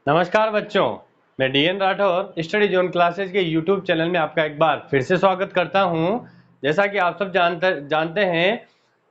नमस्कार बच्चों, मैं DN Rathore study zone classes के यूट्यूब चैनल में आपका एक बार फिर से स्वागत करता हूं। जैसा कि आप सब जानते हैं,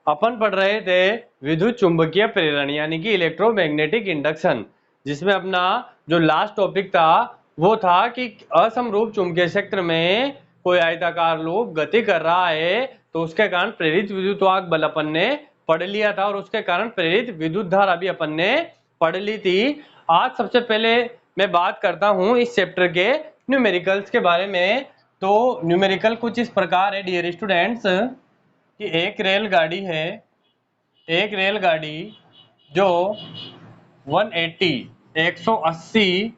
अपन पढ़ रहे थे विद्युत चुंबकीय प्रेरण यानी कि इलेक्ट्रोमैग्नेटिक इंडक्शन, जिसमें अपना जो लास्ट टॉपिक था वो था कि असमरूप चुंबकीय क्षेत्र में कोई आयताकार लूप गति कर रहा है तो उसके कारण प्रेरित विद्युत वाहक बल अपन ने पढ़ लिया था और उसके कारण प्रेरित विद्युत धारा भी अपन ने पढ़ ली थी। आज सबसे पहले मैं बात करता हूं इस चैप्टर के न्यूमेरिकल्स के बारे में। तो न्यूमेरिकल कुछ इस प्रकार है डियर स्टूडेंट्स कि एक रेलगाड़ी जो 180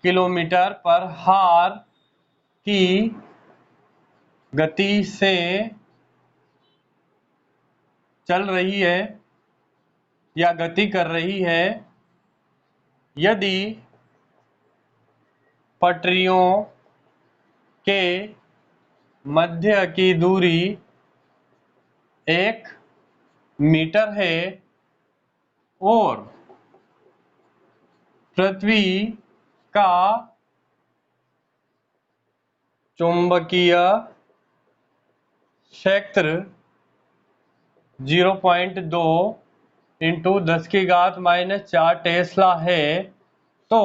किलोमीटर पर हार की गति से चल रही है या गति कर रही है, यदि पटरियों के मध्य की दूरी 1 मीटर है और पृथ्वी का चुंबकीय क्षेत्र 0.2 × 10⁻⁴ टेस्ला है, तो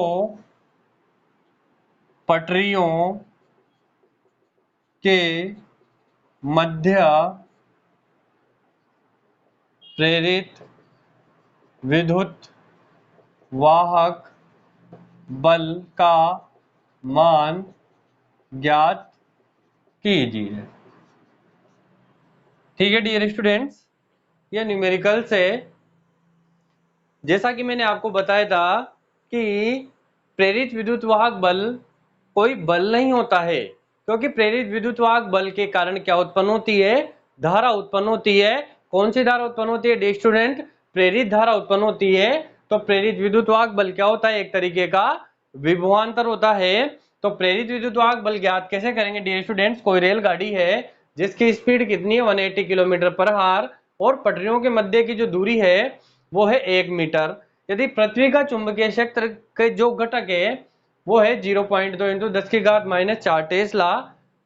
पटरियों के मध्य प्रेरित विद्युत वाहक बल का मान ज्ञात कीजिए। ठीक है डियर स्टूडेंट्स, यह न्यूमेरिकल से जैसा कि मैंने आपको बताया था कि प्रेरित विद्युत वाहक बल कोई बल नहीं होता है, क्योंकि प्रेरित विद्युत वाहक बल के कारण क्या उत्पन्न होती है? धारा उत्पन्न होती है। कौन सी धारा उत्पन्न होती है डियर स्टूडेंट? प्रेरित धारा उत्पन्न होती है। तो प्रेरित विद्युत वाहक बल क्या होता है? एक तरीके का विभवांतर होता है। तो प्रेरित विद्युत वाहक बल ज्ञात कैसे करेंगे डियर स्टूडेंट्स? कोई रेलगाड़ी है जिसकी स्पीड कितनी है? 180 किलोमीटर पर आवर और पटरियों के मध्य की जो दूरी है वो है 1 मीटर। यदि पृथ्वी का चुंबकीय क्षेत्र के जो घटक है वो है 0.2 × 10⁻⁴ टेस्ला,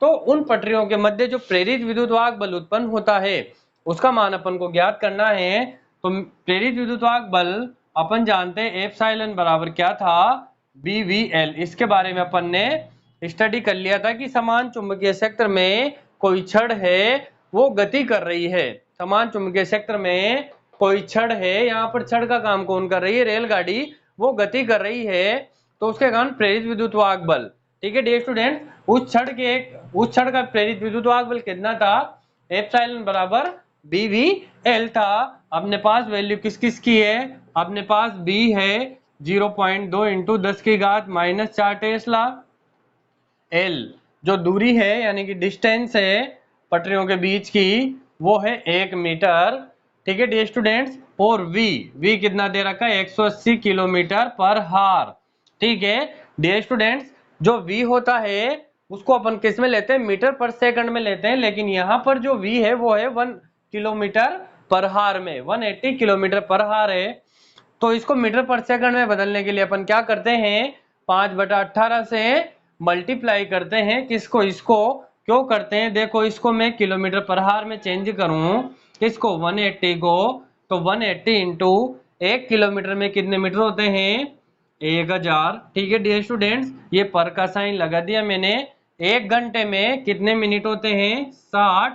तो उन पटरियों के मध्य जो प्रेरित विद्युत वाहक बल उत्पन्न होता है उसका मान अपन को ज्ञात करना है। तो प्रेरित विद्युत वाहक बल अपन जानते हैं एप्सिलॉन बराबर क्या था? BVL। इसके बारे में अपन ने स्टडी कर लिया था कि समान चुंबकीय क्षेत्र में कोई छड़ है वो गति कर रही है। समान चुंबकीय क्षेत्र में कोई छड़ है, यहाँ पर छड़ का काम कौन कर रही है? रेलगाड़ी, वो गति कर रही है, तो उसके कारण प्रेरित विद्युत वाहक बल। ठीक है डियर स्टूडेंट, उस छड़ का प्रेरित विद्युत वाहक बल कितना था? एप्सिलॉन बराबर BVL था। अपने पास वैल्यू किस किस की है? अपने पास B है 0.2 × 10⁻⁴ टेस्ला। L जो दूरी है यानी कि डिस्टेंस है पटरियों के बीच की वो है 1 मीटर। ठीक है डियर स्टूडेंट्स, और V कितना दे रखा है? 180 किलोमीटर पर हार। ठीक है डियर स्टूडेंट्स, जो V होता है उसको अपन किस में लेते हैं? मीटर पर सेकंड में लेते हैं, लेकिन यहाँ पर जो V है वो है 1 किलोमीटर पर हार में। 180 किलोमीटर पर हार है, तो इसको मीटर पर सेकंड में बदलने के लिए अपन क्या करते हैं? 5/18 से मल्टीप्लाई करते हैं। किसको? इसको। क्यों करते हैं? देखो, इसको मैं किलोमीटर पर हार में चेंज करूं, इसको 180 को, तो 180 इंटू 1 किलोमीटर में कितने मीटर होते हैं? 1000। ठीक है डियर स्टूडेंट्स, ये पर का साइन लगा दिया मैंने। 1 घंटे में कितने मिनट होते हैं? 60।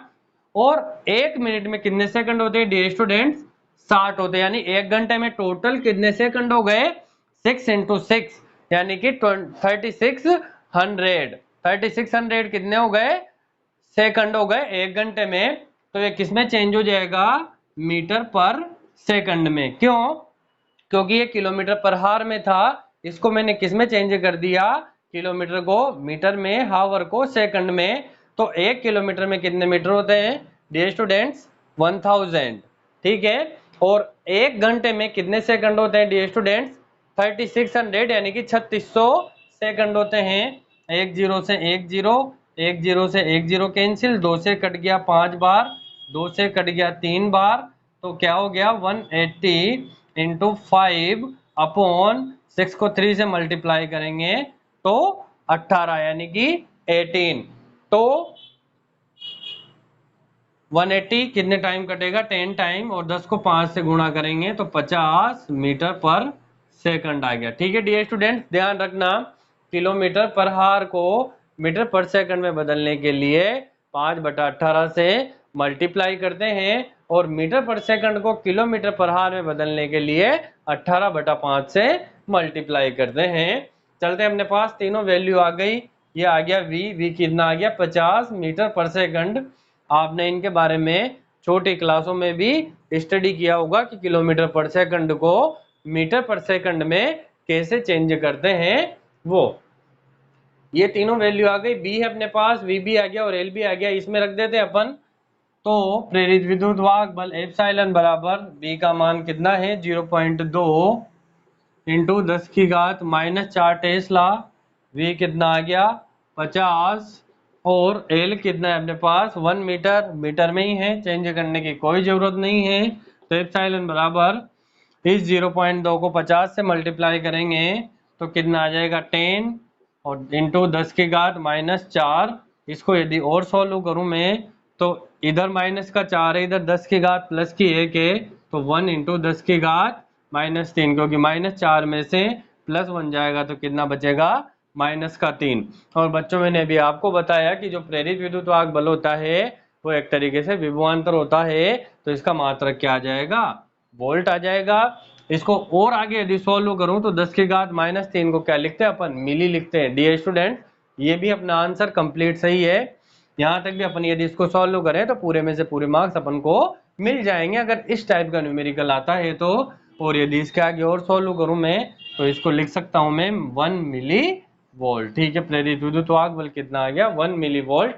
और 1 मिनट में कितने सेकंड होते हैं डियर स्टूडेंट्स? 60 होते हैं। यानी 1 घंटे में टोटल कितने सेकंड हो गए? 6 × 6 यानी कि 3600 कितने हो गए? सेकंड हो गए 1 घंटे में। तो ये किसमें चेंज हो जाएगा? मीटर पर सेकंड में। क्यों? क्योंकि ये किलोमीटर पर हार में था, इसको मैंने किस में चेंज कर दिया? किलोमीटर को मीटर में, हावर को सेकंड में। तो 1 किलोमीटर में कितने मीटर होते हैं डियर स्टूडेंट्स? 1000। ठीक है, और 1 घंटे में कितने सेकंड होते हैं डियर स्टूडेंट्स? 3600 यानी कि 3600 सेकंड होते हैं। 1 0 से 1 0, 1 0 से 1 0 कैंसिल, 2 से कट गया 5 बार, 2 से कट गया 3 बार, तो क्या हो गया? 180 × 5/6 6 को 3 से मल्टीप्लाई करेंगे तो 18 यानी कि 18। तो 180 कितने टाइम कटेगा? 10 टाइम, और 10 को 5 से गुणा करेंगे तो 50 मीटर पर सेकंड आ गया। ठीक है डियर स्टूडेंट, ध्यान रखना किलोमीटर पर हार को मीटर पर सेकंड में बदलने के लिए 5/18 से मल्टीप्लाई करते हैं, और मीटर पर सेकंड को किलोमीटर पर हार में बदलने के लिए 18/5 से मल्टीप्लाई करते हैं। चलते अपने पास तीनों वैल्यू आ गई। ये आ गया v कितना आ गया? 50 मीटर पर सेकंड। आपने इनके बारे में छोटी क्लासों में भी स्टडी किया होगा कि किलोमीटर पर सेकंड को मीटर पर सेकंड में कैसे चेंज करते हैं वो। ये तीनों वैल्यू आ गई, बी है अपने पास, वी भी आ गया और एल भी आ गया। इसमें रख देते हैं अपन। तो प्रेरित विद्युत वाहक बल एप्सिलॉन बराबर बी का मान कितना है? 0.2 इंटू 10 की घात -4 टेस्ला। वी कितना आ गया? 50, और एल कितना है अपने पास? 1 मीटर। मीटर में ही है, चेंज करने की कोई जरूरत नहीं है। तो एप्सिलॉन बराबर इस 0.2 को 50 से मल्टीप्लाई करेंगे तो कितना आ जाएगा? 10, और इंटू 10 की घात -4। इसको यदि और सॉल्व करूं मैं तो इधर -4 है, इधर 10 की घात +1 है, तो 1 इंटू 10 की घात -3, क्योंकि -4 में से +1 जाएगा तो कितना बचेगा? -3। और बच्चों मैंने अभी आपको बताया कि जो प्रेरित विद्युत वाहक बल होता है वो एक तरीके से विभवांतर होता है, तो इसका मात्रक क्या आ जाएगा? वोल्ट आ जाएगा। इसको और आगे यदि सोल्व करूं तो 10 की घात -3 को क्या लिखते हैं अपन? मिली लिखते हैं। डियर स्टूडेंट, ये भी अपना आंसर कंप्लीट सही है। यहाँ तक भी अपन यदि इसको सॉल्व करें तो पूरे में से पूरे मार्क्स अपन को मिल जाएंगे अगर इस टाइप का न्यूमेरिकल आता है तो। और यदि इसके आगे और सॉल्व करूं मैं तो इसको लिख सकता हूं मैं 1 मिली वोल्ट। ठीक है, प्रेरित विद्युत वाहक बल कितना आ गया? 1 मिली वोल्ट।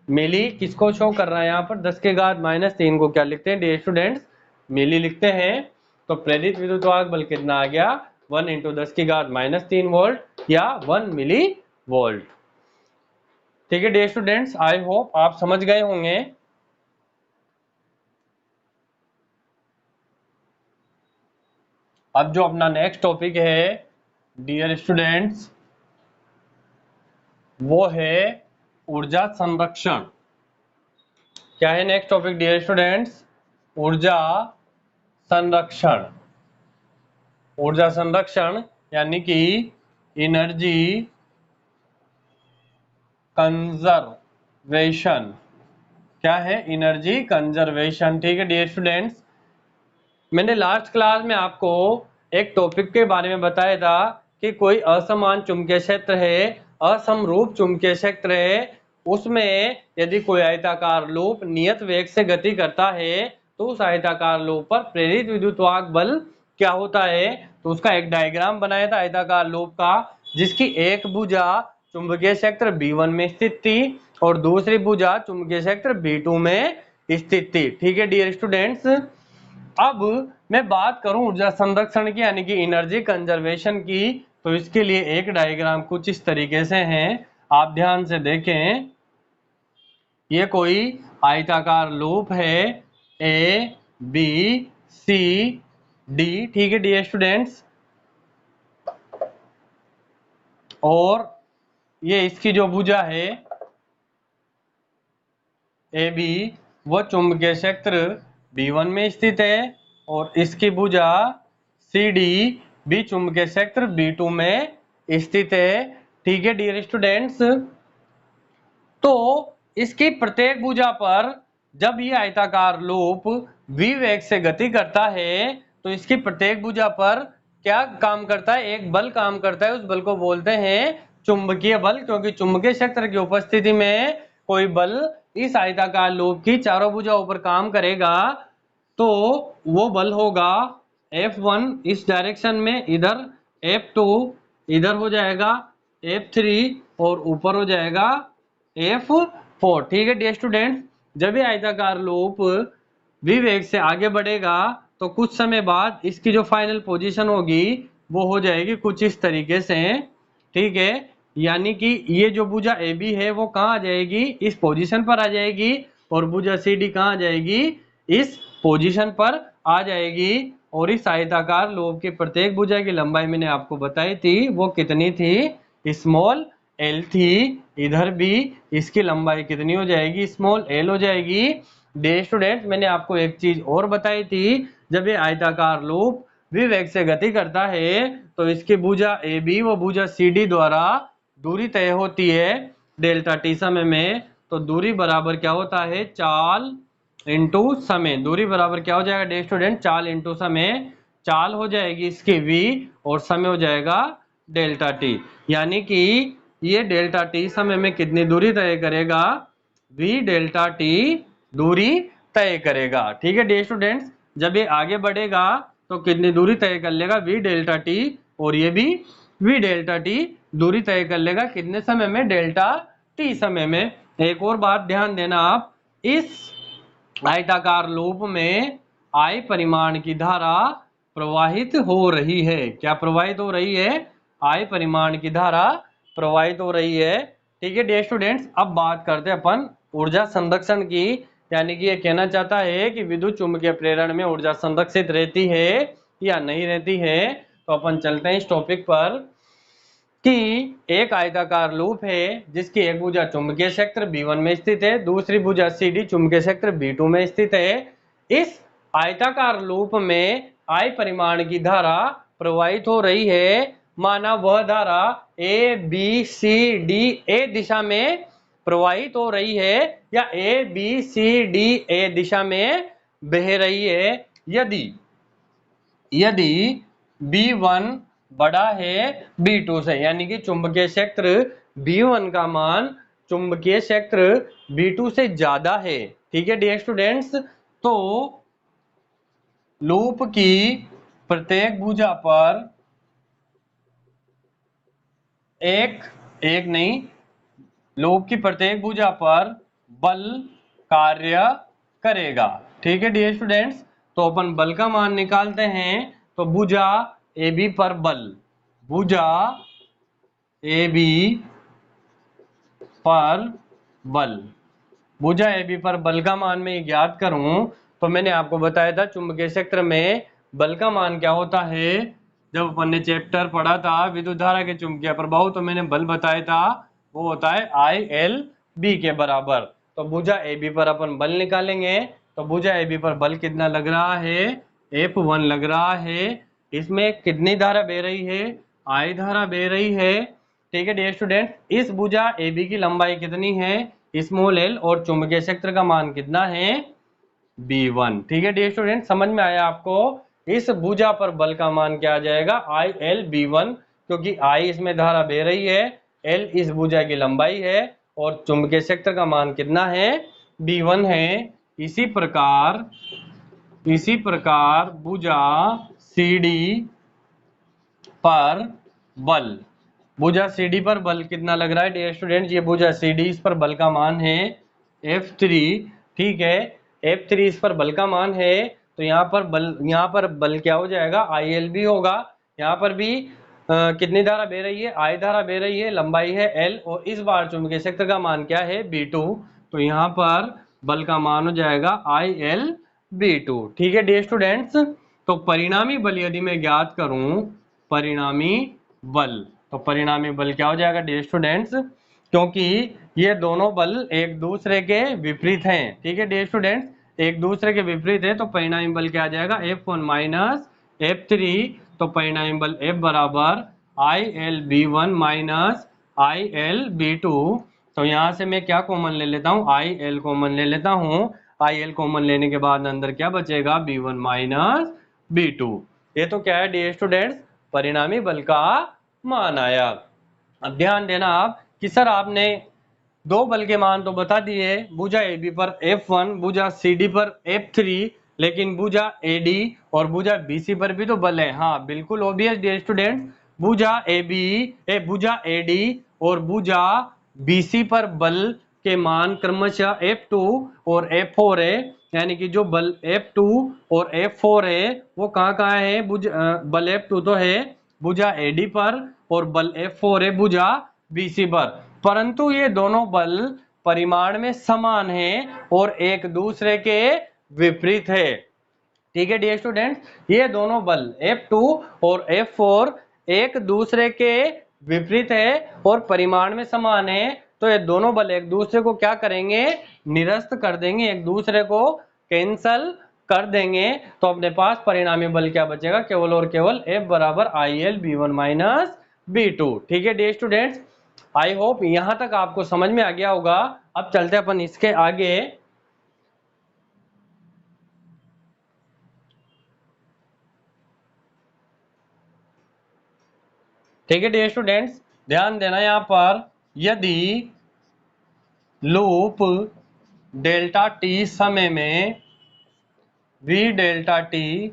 मिली किसको शो कर रहा है यहाँ पर? 10 के घात -3 को क्या लिखते हैं डियर स्टूडेंट्स? मिली लिखते हैं। तो प्रेरित विद्युत वाहक बल कितना आ गया? 1 इंटू 10 की घात -3 वोल्ट या 1 मिली वोल्ट। ठीक है डियर स्टूडेंट्स, आई होप आप समझ गए होंगे। अब जो अपना नेक्स्ट टॉपिक है डियर स्टूडेंट्स वो है ऊर्जा संरक्षण। क्या है नेक्स्ट टॉपिक डियर स्टूडेंट्स? ऊर्जा संरक्षण। ऊर्जा संरक्षण यानी कि एनर्जी कंजर्वेशन। क्या है? Energy conservation. ठीक है डियर स्टूडेंट्स, मैंने लास्ट क्लास में आपको एक टॉपिक के बारे में बताया था कि कोई असमान चुंबकीय क्षेत्र है, असमरूप चुंबकीय क्षेत्र है, उसमें यदि कोई आयताकार लूप नियत वेग से गति करता है तो उस आयताकार लूप पर प्रेरित विद्युत वाहक बल क्या होता है? तो उसका एक डायग्राम बनाया था आयताकार लूप का, जिसकी एक भुजा चुंबकीय क्षेत्र B1 में स्थित थी और दूसरी भुजा चुंबकीय क्षेत्र B2 में स्थित थी। ठीक है डियर स्टूडेंट्स, अब मैं बात करूं ऊर्जा संरक्षण की यानी कि एनर्जी कंजर्वेशन की, तो इसके लिए एक डायग्राम कुछ इस तरीके से है, आप ध्यान से देखें। ये कोई आयताकार लूप है A B C D। ठीक है डियर स्टूडेंट्स, और ये इसकी जो भुजा है ए बी वो चुंबकीय क्षेत्र B1 में स्थित है और इसकी भुजा सी डी भी चुंबकीय क्षेत्र B2 में स्थित है। ठीक है डियर स्टूडेंट्स, तो इसकी प्रत्येक भुजा पर जब ये आयताकार लूप v वेग से गति करता है तो इसकी प्रत्येक भुजा पर क्या काम करता है? एक बल काम करता है। उस बल को बोलते हैं चुंबकीय बल, क्योंकि चुंबकीय क्षेत्र की उपस्थिति में कोई बल इस आयताकार लूप की चारों भुजाओं पर काम करेगा तो वो बल होगा F1 इस डायरेक्शन में, इधर F2 इधर हो जाएगा, F3 और ऊपर हो जाएगा F4। ठीक है डियर स्टूडेंट, जब ये आयताकार लूप v वेग से आगे बढ़ेगा तो कुछ समय बाद इसकी जो फाइनल पोजीशन होगी वो हो जाएगी कुछ इस तरीके से। ठीक है, यानी कि ये जो भुजा ए बी है वो कहाँ आ जाएगी? इस पोजीशन पर आ जाएगी, और भुजा सी डी कहाँ आ जाएगी? इस पोजीशन पर आ जाएगी। और इस आयताकार लोब की प्रत्येक भुजा की लंबाई मैंने आपको बताई थी, वो कितनी थी, स्मॉल एल थी। इधर भी इसकी लंबाई कितनी हो जाएगी, स्मॉल एल हो जाएगी। डियर स्टूडेंट, मैंने आपको एक चीज और बताई थी, जब ये आयताकार लोब विवेग से गति करता है तो इसकी भुजा ए बी व भुजा सी डी द्वारा दूरी तय होती है डेल्टा टी समय में। तो दूरी बराबर क्या होता है, चाल इंटू समय। दूरी बराबर क्या हो जाएगा डे स्टूडेंट, चाल इंटू समय। चाल हो जाएगी इसकी v और समय हो जाएगा डेल्टा टी। यानी कि ये डेल्टा टी समय में कितनी दूरी तय करेगा, v डेल्टा टी दूरी तय करेगा। ठीक है डे स्टूडेंट्स, जब ये आगे बढ़ेगा तो कितनी दूरी तय कर लेगा, v डेल्टा टी, और ये भी v डेल्टा टी दूरी तय कर लेगा कितने समय में, डेल्टा टी समय में। एक और बात ध्यान देना आप, इस आयताकार लूप में I परिमाण की धारा प्रवाहित हो रही है। क्या प्रवाहित हो रही है, I परिमाण की धारा प्रवाहित हो रही है। ठीक है डियर स्टूडेंट्स, अब बात करते हैं अपन ऊर्जा संरक्षण की। यानी कि ये कहना चाहता है कि विद्युत चुम्बकीय प्रेरण में ऊर्जा संरक्षित रहती है या नहीं रहती है। तो अपन चलते हैं इस टॉपिक पर कि एक आयताकार लूप है जिसकी एक भुजा चुंबकीय क्षेत्र B1 में स्थित है, दूसरी भुजा CD चुंबकीय क्षेत्र B2 में स्थित है। इस आयताकार लूप में I परिमाण की धारा प्रवाहित हो रही है। माना वह धारा A B C D A दिशा में प्रवाहित हो रही है या A B C D A दिशा में बह रही है। यदि B1 बड़ा है B2 से, यानी कि चुंबकीय क्षेत्र B1 का मान चुंबकीय क्षेत्र B2 से ज्यादा है। ठीक है डियर स्टूडेंट्स, तो लूप की प्रत्येक भुजा पर लूप की प्रत्येक भुजा पर बल कार्य करेगा। ठीक है डियर स्टूडेंट्स, तो अपन बल का मान निकालते हैं। तो भुजा AB पर बल, भुजा AB पर बल, भुजा AB पर बल का मान मैं ज्ञात करूं तो मैंने आपको बताया था चुंबकीय क्षेत्र में बल का मान क्या होता है। जब अपन ने चैप्टर पढ़ा था विद्युत धारा के चुंबकीय प्रभाव, तो मैंने बल बताया था वो होता है ILB के बराबर। तो भुजा AB पर अपन बल निकालेंगे। तो भुजा AB पर बल कितना लग रहा है, F1 लग रहा है। इसमें कितनी धारा बह रही है, I धारा बह रही है। ठीक है डियर स्टूडेंट, इस भुजा AB की लंबाई कितनी है, स्मॉल एल, और चुंबकीय क्षेत्र का मान कितना है, B1। ठीक है डियर स्टूडेंट, समझ में आया आपको। इस भुजा पर बल का मान क्या आ जाएगा, ILB1, क्योंकि I इसमें धारा बह रही है, L इस भुजा की लंबाई है, और चुंबकीय क्षेत्र का मान कितना है, B1 है। इसी प्रकार भुजा CD पर बल, भुजा CD पर बल कितना लग रहा है डियर स्टूडेंट, ये भुजा CD, इस पर बल का मान है F3। ठीक है, F3 इस पर बल का मान है। तो यहाँ पर बल क्या हो जाएगा, ILB होगा। यहाँ पर भी कितनी धारा बह रही है, I धारा बह रही है, लंबाई है L, और इस बार चुंबकीय क्षेत्र का मान क्या है, B2। तो यहाँ पर बल का मान हो जाएगा ILB2। ठीक है डियर स्टूडेंट्स, तो परिणामी बल यदि मैं ज्ञात करूं, परिणामी बल, तो परिणामी बल क्या हो जाएगा डियर स्टूडेंट्स, क्योंकि ये दोनों बल एक दूसरे के विपरीत हैं। ठीक है डियर स्टूडेंट्स, एक दूसरे के विपरीत है, तो परिणामी बल क्या आ जाएगा, F1 माइनस F3। तो परिणामी बल F बराबर ILB1 माइनस ILB2। तो यहाँ से मैं क्या कॉमन ले लेता हूँ, IL कॉमन ले लेता हूँ। IL कॉमन लेने के बाद अंदर क्या बचेगा, B1 माइनस B2। ये तो क्या है डियर स्टूडेंट्स, परिणामी बल का मान आया। अब ध्यान देना आप कि सर आपने दो बल के मान तो बता दिए, भुजा AB पर F1, भुजा CD पर F3, लेकिन भुजा AD और भुजा BC पर भी तो बल है। हाँ बिल्कुल ऑब्वियस डियर स्टूडेंट, भुजा AD और भुजा BC पर बल के मान क्रमशः F2 और F4 है। यानी कि जो बल F2 और F4 है वो कहाँ है, बल F2 तो है भुजा AD पर, और बल F4 है भुजा BC पर, परंतु ये दोनों बल परिमाण में समान हैं और एक दूसरे के विपरीत है। ठीक है डियर स्टूडेंट्स, ये दोनों बल F2 और F4 एक दूसरे के विपरीत है और परिमाण में समान है, तो ये दोनों बल एक दूसरे को क्या करेंगे, निरस्त कर देंगे, एक दूसरे को कैंसल कर देंगे। तो अपने पास परिणामी बल क्या बचेगा, केवल और केवल F बराबर IL B1 माइनस B2। ठीक है डियर स्टूडेंट्स, आई होप यहां तक आपको समझ में आ गया होगा। अब चलते अपन इसके आगे। ठीक है डियर स्टूडेंट्स, ध्यान देना यहां पर, यदि लूप डेल्टा टी समय में v डेल्टा टी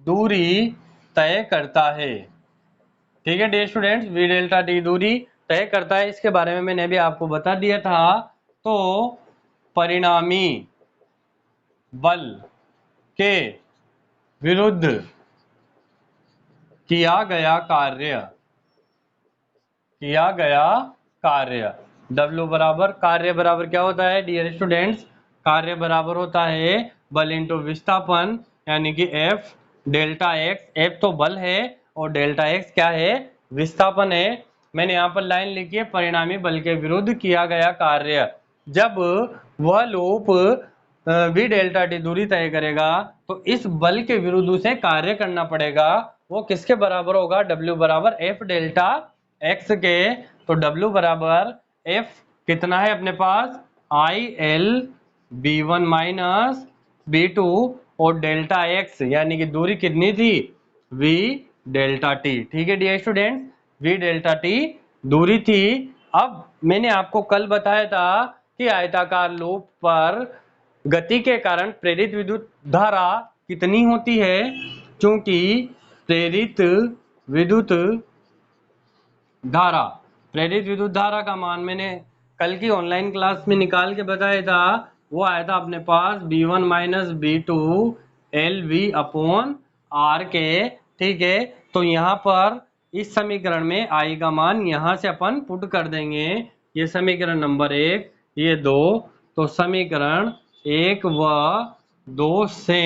दूरी तय करता है। ठीक है dear students, v delta T दूरी तय करता है, इसके बारे में मैंने भी आपको बता दिया था। तो परिणामी बल के विरुद्ध किया गया कार्य W बराबर, कार्य बराबर क्या होता है डियर स्टूडेंट्स, कार्य बराबर होता है बल इंटू विस्थापन, यानी कि F डेल्टा x। F तो बल है और डेल्टा x क्या है, विस्थापन है। मैंने यहाँ पर लाइन लिखी है, परिणामी बल के विरुद्ध किया गया कार्य। जब वह लूप v डेल्टा टी दूरी तय करेगा तो इस बल के विरुद्ध उसे कार्य करना पड़ेगा। वो किसके बराबर होगा, W बराबर F डेल्टा x के। तो W बराबर F कितना है अपने पास, IL B1 माइनस B2 और डेल्टा x यानी कि दूरी कितनी थी, V डेल्टा T। ठीक है dear student, V delta T दूरी थी। अब मैंने आपको कल बताया था कि आयताकार लूप पर गति के कारण प्रेरित विद्युत धारा कितनी होती है, क्योंकि प्रेरित विद्युत धारा का मान मैंने कल की ऑनलाइन क्लास में निकाल के बताया था। वो आया था अपने पास B1 minus B2 LV upon R के। ठीक है, तो यहाँ पर इस समीकरण में I का मान यहाँ से अपन पुट कर देंगे। ये समीकरण नंबर 1, ये 2, तो समीकरण 1 व 2 से,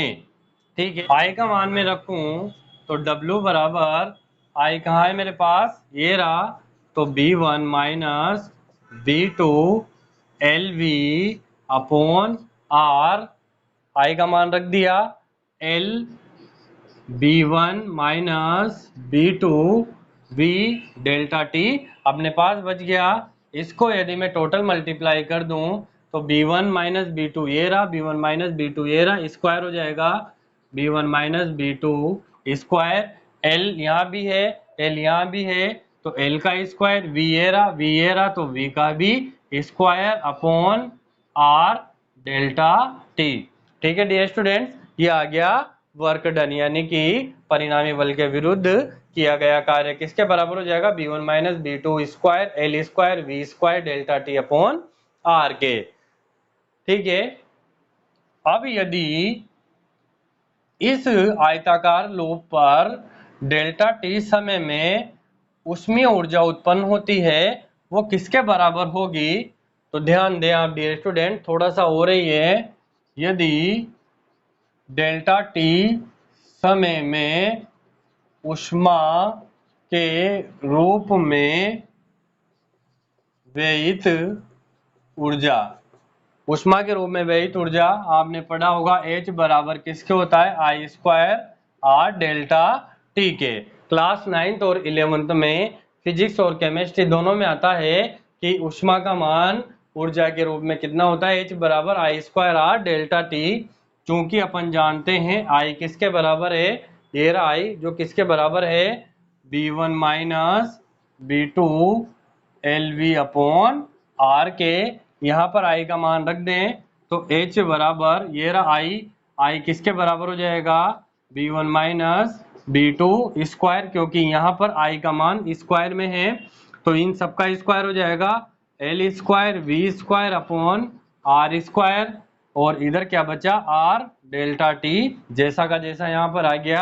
ठीक है, I का मान में रखूं तो W बराबर, I कहाँ है मेरे पास, ये रहा, तो B1 minus B2 LV upon R, I का मान रख दिया, L B1 minus B2 V delta T अपने पास बच गया। इसको यदि मैं टोटल मल्टीप्लाई कर दूं तो B1 माइनस B2 ये रहा, B1 माइनस B2 ये रहा, स्क्वायर हो जाएगा B1 minus B2 square, L यहाँ भी है, L यहाँ भी है, तो L का स्क्वायर, V ये रहा तो V का भी square upon R delta T। ठीक है डियर स्टूडेंट्स, ये आ गया वर्क डन, यानी कि परिणामी बल के विरुद्ध किया गया कार्य किसके बराबर हो जाएगा, B1 minus B2 square L square V square delta T upon R के। ठीक है, अब यदि इस आयताकार लूप पर डेल्टा T समय में ऊष्मीय ऊर्जा उत्पन्न होती है, वो किसके बराबर होगी, तो ध्यान दें आप डियर स्टूडेंट, थोड़ा सा हो रही है। यदि डेल्टा T समय में ऊष्मा के रूप में व्ययित ऊर्जा, ऊष्मा के रूप में व्ययित ऊर्जा आपने पढ़ा होगा H बराबर किसके होता है, I square R delta T के। क्लास 9th और 11th में फिजिक्स और केमिस्ट्री दोनों में आता है कि ऊष्मा का मान ऊर्जा के रूप में कितना होता है, H बराबर I square R delta T। चूंकि अपन जानते हैं I किसके बराबर है, ये रहा I जो किसके बराबर है, B1 minus B2 LV upon R के। यहाँ पर I का मान रख दें तो H बराबर, ये रहा I किसके बराबर हो जाएगा, B1 माइनस B2 स्क्वायर, क्योंकि यहाँ पर I का मान स्क्वायर में है तो इन सबका स्क्वायर हो जाएगा, L square V square upon R square, और इधर क्या बचा, R डेल्टा T, जैसा का जैसा यहाँ पर आ गया,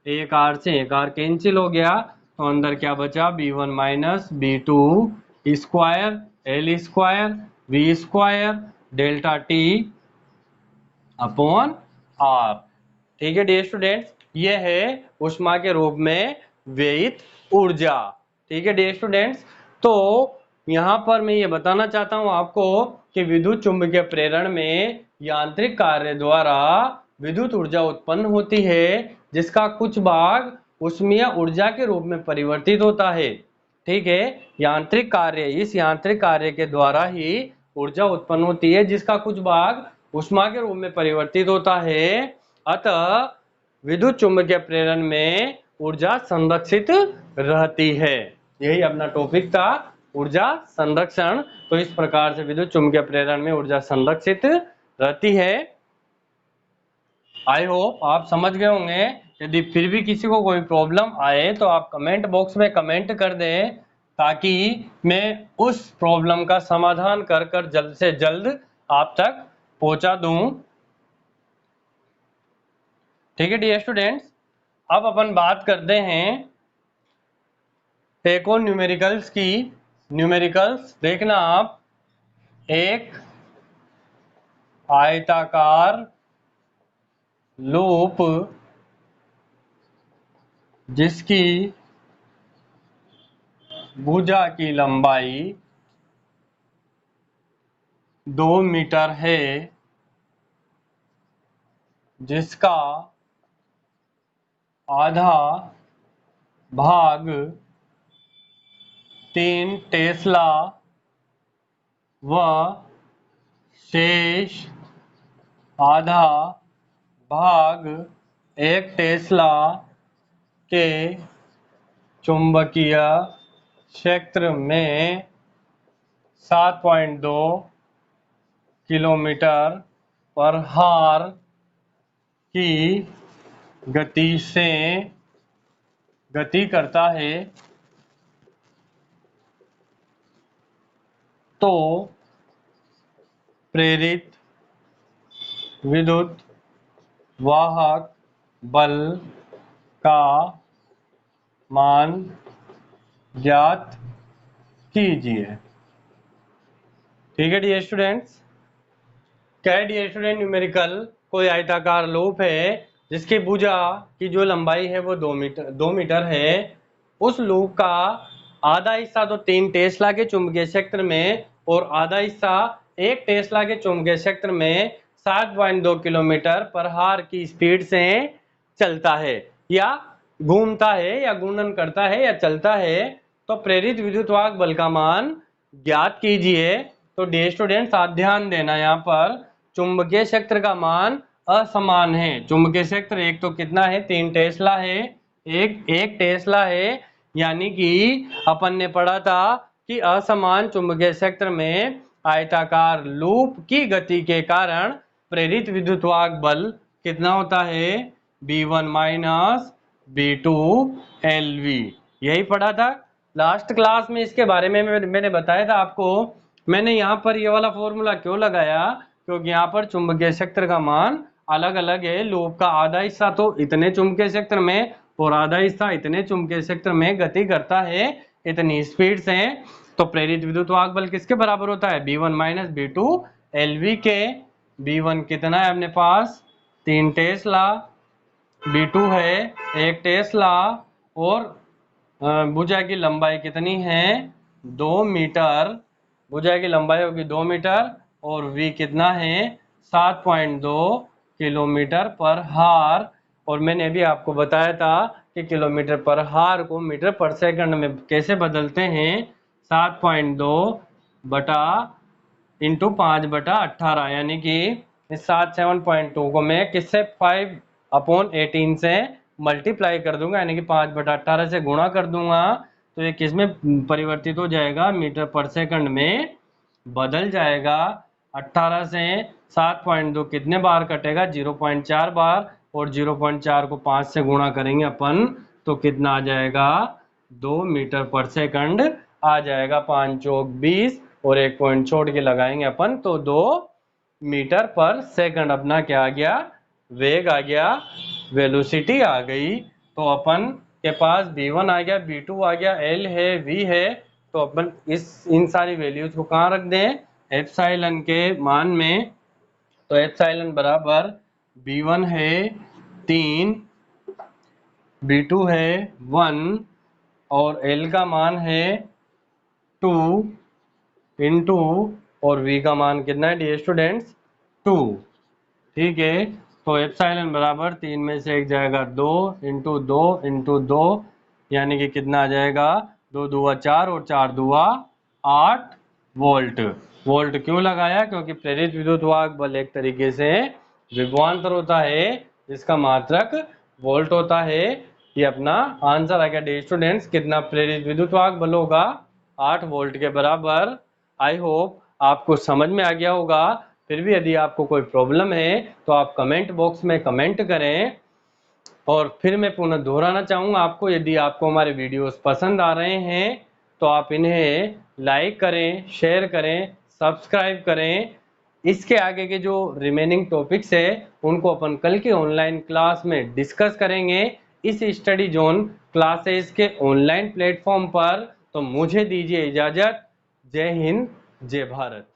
एक R से एक R कैंसिल हो गया, तो अंदर क्या बचा, B1 minus B2 square L square V square delta T upon R। ठीक है डियर स्टूडेंट्स, ये है ऊष्मा के रूप में व्ययित ऊर्जा। ठीक है डियर स्टूडेंट्स, तो यहाँ पर मैं ये बताना चाहता हूँ आपको कि विद्युत चुंबकीय प्रेरण में यांत्रिक कार्य द्वारा विद्युत ऊर्जा उत्पन्न होती है, जिसका कुछ भाग ऊष्मीय ऊर्जा के रूप में परिवर्तित होता है। ठीक है, यांत्रिक कार्य, इस यांत्रिक कार्य के द्वारा ही ऊर्जा उत्पन्न होती है, जिसका कुछ भाग ऊष्मा के रूप में परिवर्तित होता है। अतः विद्युत चुंबकीय प्रेरण में ऊर्जा संरक्षित रहती है। यही अपना टॉपिक था, ऊर्जा संरक्षण। तो इस प्रकार से विद्युत चुंबकीय प्रेरण में ऊर्जा संरक्षित रहती है। आई होप आप समझ गए होंगे। यदि फिर भी किसी को कोई प्रॉब्लम आए तो आप कमेंट बॉक्स में कमेंट कर दें, ताकि मैं उस प्रॉब्लम का समाधान कर कर जल्द से जल्द आप तक पहुंचा दूं। ठीक है डियर स्टूडेंट्स, अब अपन बात करते हैं एक और न्यूमेरिकल्स की। न्यूमेरिकल्स देखना आप, एक आयताकार लूप जिसकी भुजा की लंबाई 2 मीटर है, जिसका आधा भाग 3 टेस्ला व शेष आधा भाग 1 टेस्ला के चुंबकीय क्षेत्र में 7.2 किलोमीटर पर हार की गति से गति करता है, तो प्रेरित विद्युत वाहक बल का मान ज्ञात कीजिए। ठीक है डियर स्टूडेंट्स, क्या है डियर स्टूडेंट? न्यूमेरिकल, कोई आयताकार लूप है जिसकी भुजा की जो लंबाई है वो 2 मीटर है। उस लूप का आधा हिस्सा तो 3 टेस्ला के चुंबकीय क्षेत्र में और आधा हिस्सा 1 टेस्ला के चुंबकीय क्षेत्र में 7.2 किलोमीटर पर हार की स्पीड से चलता है, या घूमता है, या घूर्णन करता है, या चलता है। तो प्रेरित विद्युत वाहक बल का मान ज्ञात कीजिए। तो डियर स्टूडेंट्स आप ध्यान देना, यहाँ पर चुंबकीय क्षेत्र का मान असमान है। चुंबकीय क्षेत्र एक तो कितना है? 3 टेस्ला है, एक टेस्ला है। यानी कि अपन ने पढ़ा था कि असमान चुंबकीय क्षेत्र में आयताकार लूप की गति के कारण प्रेरित विद्युत वाहक बल कितना होता है? B1 minus B2 LV। यही पढ़ा था लास्ट क्लास में। इसके बारे में मैंने बताया था आपको। मैंने यहाँ पर ये वाला फॉर्मूला क्यों लगाया? क्योंकि यहाँ पर चुंबकीय क्षेत्र का मान अलग अलग है। लूप का आधा हिस्सा तो इतने चुंबकीय क्षेत्र में और आधा हिस्सा इतने चुंबकीय क्षेत्र में गति करता है इतनी स्पीड से। तो प्रेरित विद्युत वाहक बल किसके बराबर होता है? B1 माइनस B2 LV के। B1 कितना है अपने पास? 3 टेस्ला। B2 है 1 टेस्ला। और भुजा की लंबाई कितनी है? 2 मीटर। भुजा की लंबाई होगी 2 मीटर और V कितना है? 7.2 किलोमीटर पर हार। और मैंने अभी आपको बताया था कि किलोमीटर पर हार को मीटर पर सेकंड में कैसे बदलते हैं? 7.2 बटा इंटू 5/18, यानी कि इस 7.2 को मैं किससे 5/18 से मल्टीप्लाई कर दूंगा, यानी कि 5/18 से गुणा कर दूंगा। तो ये किस में परिवर्तित हो जाएगा? मीटर पर सेकंड में बदल जाएगा। 18 से 7.2 कितने बार कटेगा? 0.4 बार। और 0.4 को 5 से गुणा करेंगे अपन तो कितना आ जाएगा? 2 मीटर पर सेकंड आ जाएगा। 5 चौक 20 और 1 पॉइंट छोड़ के लगाएंगे अपन तो 2 मीटर पर सेकंड अपना क्या आ गया? वेग आ गया, वेलोसिटी आ गई। तो अपन के पास B1 आ गया, B2 आ गया, L है, V है। तो अपन इन सारी वैल्यूज को कहाँ रख दें? एप्सिलॉन के मान में। तो एप्सिलॉन बराबर B1 है 3, B2 है 1 और L का मान है 2 इंटू और V का मान कितना है डियर स्टूडेंट्स 2। ठीक है, तो एप्सिलॉन बराबर 3 में से एक जाएगा 2 इंटू 2 इंटू 2, यानी कि कितना आ जाएगा 2 दूआ 4 और 4 दूआ 8 वोल्ट। वोल्ट क्यों लगाया? क्योंकि प्रेरित विद्युत वाहक बल एक तरीके से विभवांतर होता है जिसका मात्रक वोल्ट होता है। ये अपना आंसर आ गया डियर स्टूडेंट्स। कितना प्रेरित विद्युत वाहक बल होगा? 8 वोल्ट के बराबर। आई होप आपको समझ में आ गया होगा। फिर भी यदि आपको कोई प्रॉब्लम है तो आप कमेंट बॉक्स में कमेंट करें। और फिर मैं पुनः दोहराना चाहूँगा आपको, यदि आपको हमारे वीडियोस पसंद आ रहे हैं तो आप इन्हें लाइक करें, शेयर करें, सब्सक्राइब करें। इसके आगे के जो रिमेनिंग टॉपिक्स है उनको अपन कल के ऑनलाइन क्लास में डिस्कस करेंगे इस स्टडी जोन क्लासेस के ऑनलाइन प्लेटफॉर्म पर। तो मुझे दीजिए इजाज़त। जय हिंद, जय भारत।